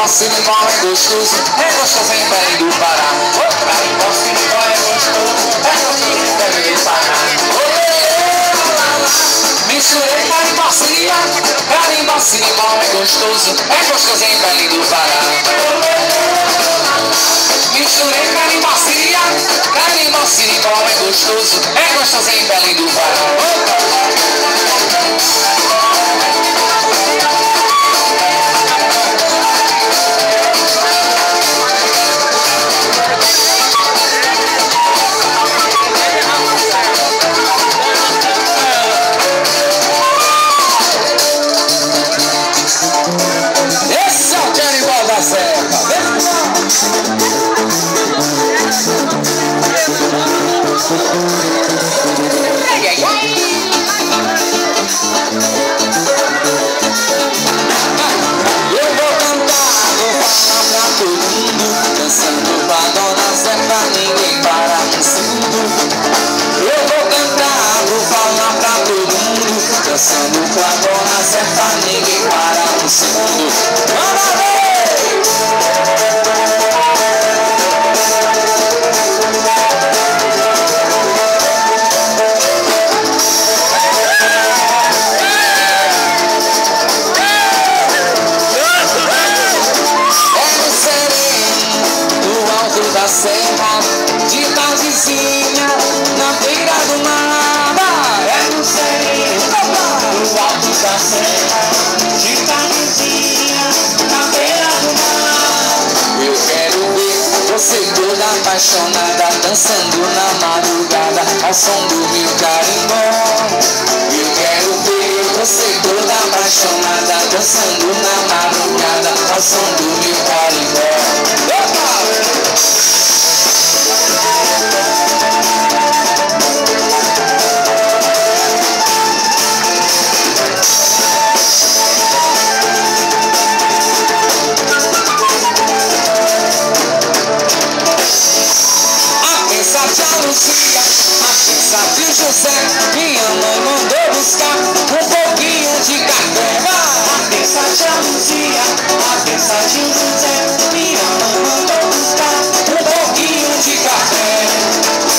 Cilimó é gostoso em Belém do Pará. Carimbó, Cilimó é gostoso em Belém do Pará. Misturei carimbó, Cilimó é gostoso em Belém do Pará. Misturei carimbó, Cilimó é gostoso em Belém do Pará. Dançando com a dona certa, ninguém para um segundo. Manda ver! É no sereno, no alto da serra, de tardezinha, na beira do mar. É no sereno, no alto da serra, de tardezinha, na beira do mar. Eu quero ver você toda apaixonada, dançando na madrugada, ao som do meu carimbó. Eu quero ver você toda apaixonada, dançando na madrugada, ao som do meu carimbó. Opa! Lucia, a pensa de José, minha mãe mandou buscar um pouquinho de café. A pensa de Lucia, a pensa de José, minha mãe mandou buscar um pouquinho de café.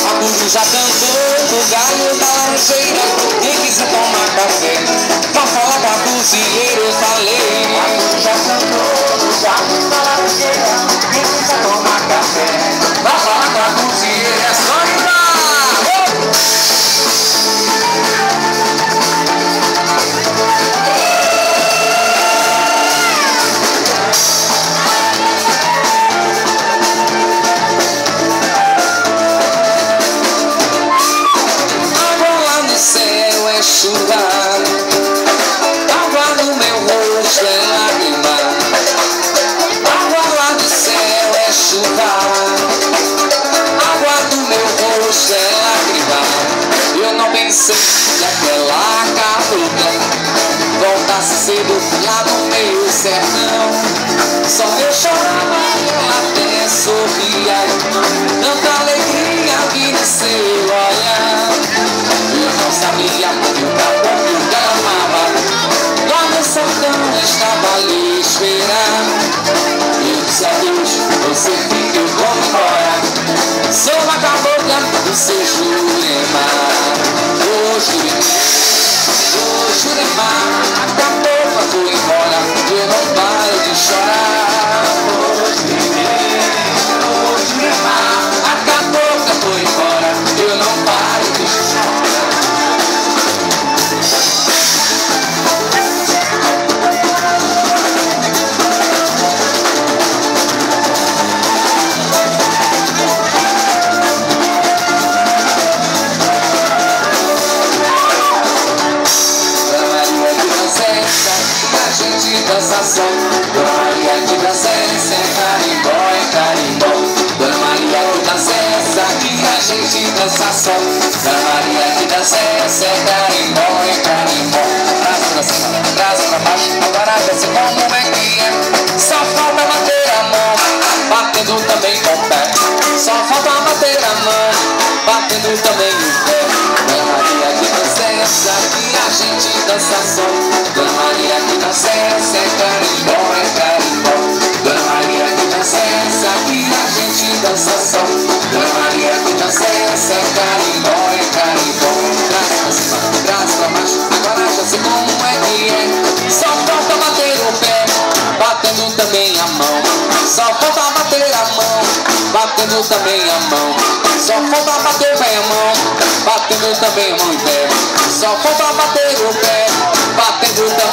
A coruja cantou no galho da laranjeira, quem quiser tomar café, pra falar pra cozinheiro eu falei. A coruja cantou no galho da laranjeira, quem quiser tomar café, pra falar pra cozinheiro é só ir. Chuva, água no meu rosto é lágrima. Água lá do céu é chuva, água do meu rosto é lágrima. Eu não pensei que aquela cabocla voltasse cedo lá no meu sertão. Só eu chorava e ela até sorria, tanta alegria vi no seu olhar. Eu não sabia porque o caboclo que ela amava lá no sertão estava ali esperando. Eu disse adeus, você fica, eu vou embora. Sou uma cabocla do seu Jurema. Ô Jurema, a cabocla foi embora, eu não paro de chorar. Ô Jurema, a cabocla foi embora, eu não paro de chorar. Dança só, Dona Maria que dança é carimbó, é carimbó. Dona Maria que dança que a gente dança só. Dona Maria que dança é carimbó, é carimbó. Braço pra cima, braço pra baixo, agora desce como é que é. Só falta bater a mão, batendo também com o pé. Só falta bater a mão, batendo também o pé. Dona Maria que dança que a gente sensação. Dona Maria que dança é carimbó, é carimbó. Dona Maria que dança aqui a gente dança só. Dona Maria que dança é carimbó, é carimbó. Traz pra cima, traz pra baixo, agora já sei como é que é. Só falta bater o pé, batendo também a mão. Só falta bater a mão, batendo também a mão. Só falta bater bem a mão, batendo também a mão em pé. Só falta bater o pé, batendo também